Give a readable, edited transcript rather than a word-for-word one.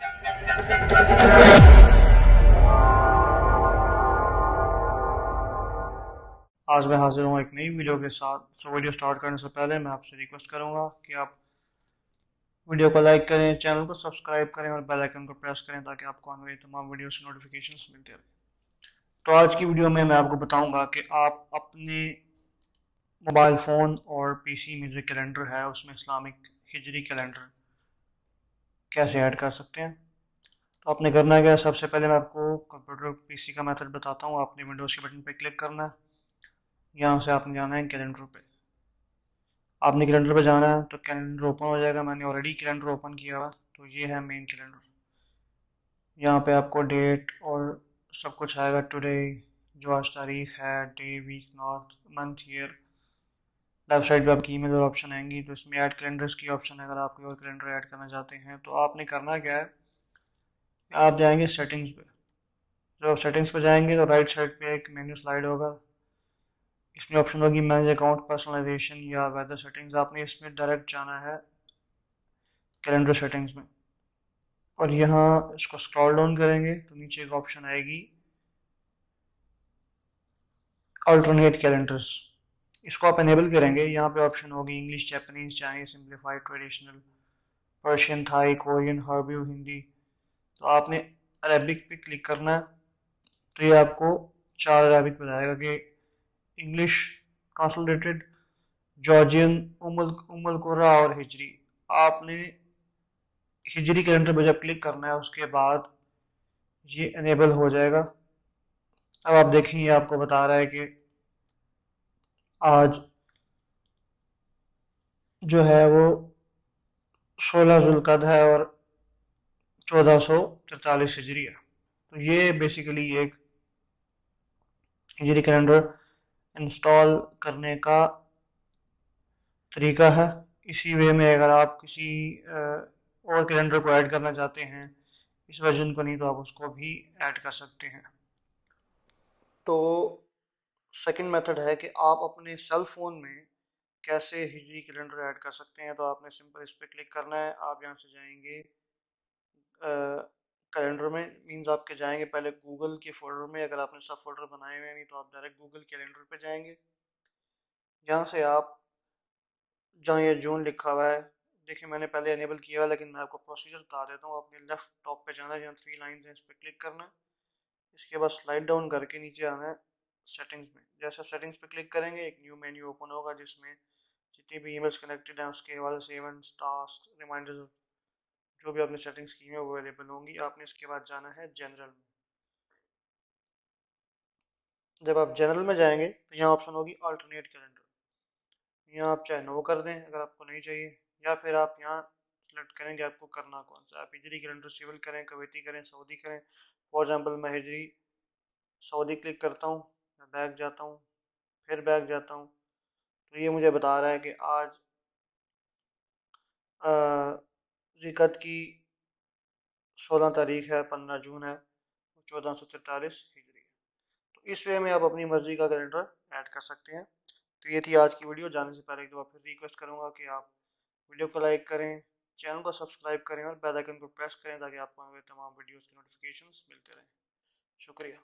आज मैं हाजिर हूँ एक नई वीडियो के साथ। वीडियो स्टार्ट करने से पहले मैं आपसे रिक्वेस्ट करूंगा कि आप वीडियो को लाइक करें, चैनल को सब्सक्राइब करें और बेल आइकन को प्रेस करें ताकि आपको आने वाली तमाम वीडियो से नोटिफिकेशंस मिलते रहें। तो आज की वीडियो में मैं आपको बताऊंगा कि आप अपने मोबाइल फ़ोन और पीसी में जो कैलेंडर है उसमें इस्लामिक हिजरी कैलेंडर कैसे ऐड कर सकते हैं। तो आपने करना क्या है, सबसे पहले मैं आपको कंप्यूटर पीसी का मेथड बताता हूँ। आपने विंडोज़ के बटन पर क्लिक करना है, यहाँ से आपने जाना है कैलेंडर पे। आपने कैलेंडर पे जाना है तो कैलेंडर ओपन हो जाएगा। मैंने ऑलरेडी कैलेंडर ओपन किया हुआ, तो ये है मेन कैलेंडर। यहाँ पे आपको डेट और सब कुछ आएगा, टुडे जो आज तारीख है, day, week, not, month, year. Left side पे आपकी ईमेल और ऑप्शन आएंगी, तो इसमें ऐड कैलेंडर्स की ऑप्शन है। अगर आप कोई और कैलेंडर ऐड करना चाहते हैं तो आपने करना क्या है, आप जाएंगे सेटिंग्स पे। जब आप सेटिंग्स पे जाएंगे तो राइट साइड पे एक मेन्यू स्लाइड होगा, इसमें ऑप्शन होगी मैनेज अकाउंट पर्सनलाइजेशन या वेदर सेटिंग्स। आपने इसमें डायरेक्ट जाना है कैलेंडर सेटिंग्स में, और यहाँ इसको स्क्रॉल डाउन करेंगे तो नीचे एक ऑप्शन आएगी अल्टरनेट कैलेंडर्स। इसको आप इनेबल करेंगे। यहाँ पे ऑप्शन होगी English, Japanese, Chinese, simplified, traditional, Persian, Thai, Korean, हर्ब्यू, हिंदी। तो आपने अरेबिक पे क्लिक करना है, तो ये आपको चार अरेबिक बताएगा कि इंग्लिश ट्रांसलेटेड, जॉर्जियन, उमल कुर्रा और हिजरी। आपने हिजरी कैलेंडर पे जब क्लिक करना है उसके बाद ये इनेबल हो जाएगा। अब आप देखेंगे आपको बता रहा है कि आज जो है वो 16 जुल्कद है और 1443 हिजरी है। तो ये बेसिकली एक हिजरी कैलेंडर इंस्टॉल करने का तरीका है। इसी वे में अगर आप किसी और कैलेंडर को ऐड करना चाहते हैं इस वर्जन को नहीं, तो आप उसको भी ऐड कर सकते हैं। तो सेकंड मेथड है कि आप अपने सेल फोन में कैसे हिजरी कैलेंडर ऐड कर सकते हैं। तो आपने सिंपल इस पर क्लिक करना है। आप यहाँ से जाएंगे कैलेंडर में, मीन्स आपके जाएंगे पहले गूगल के फोल्डर में। अगर आपने सब फोल्डर बनाए हुए हैं नहीं तो आप डायरेक्ट गूगल कैलेंडर पे जाएंगे। यहाँ से आप जहाँ ये जून लिखा हुआ है, देखिए मैंने पहले इनेबल किया हुआ है लेकिन मैं आपको प्रोसीजर बता देता हूँ। आपने लेफ्ट टॉप पे जाना है, जहाँ थ्री लाइन्स हैं इस पर क्लिक करना है। इसके बाद स्लाइड डाउन करके नीचे आना है सेटिंग्स में। जैसे सेटिंग्स पे क्लिक करेंगे एक न्यू मेन्यू ओपन होगा जिसमें जितनी भी ईमेल्स कनेक्टेड हैं उसके हवाले से इवेंट्स, टास्क, रिमाइंडर्स, जो भी आपने सेटिंग्स की हैं वो अवेलेबल होंगी। आपने इसके बाद जाना है जनरल में। जब आप जनरल में जाएंगे तो यहाँ ऑप्शन होगी अल्टरनेट कैलेंडर। यहाँ आप चाहे नो कर दें अगर आपको नहीं चाहिए, या फिर आप यहाँ सेलेक्ट करेंगे आपको करना कौन सा। आप हिजरी कैलेंडर सिविल करें, कवैती करें, सऊदी करें। फॉर एग्जांपल मैं हिजरी सऊदी क्लिक करता हूँ, मैं बैक जाता हूँ, फिर बैक जाता हूँ। तो ये मुझे बता रहा है कि आज ज़िक़त की 16 तारीख है, 15 जून है, 1443 हिजरी है। तो इस वे में आप अपनी मर्ज़ी का कैलेंडर ऐड कर सकते हैं। तो ये थी आज की वीडियो। जाने से पहले एक दफ़ा फिर रिक्वेस्ट करूँगा कि आप वीडियो को लाइक करें, चैनल को सब्सक्राइब करें और बेल आइकन को प्रेस करें ताकि आपको हमारे तमाम वीडियोस की नोटिफिकेशंस मिलते रहें। शुक्रिया।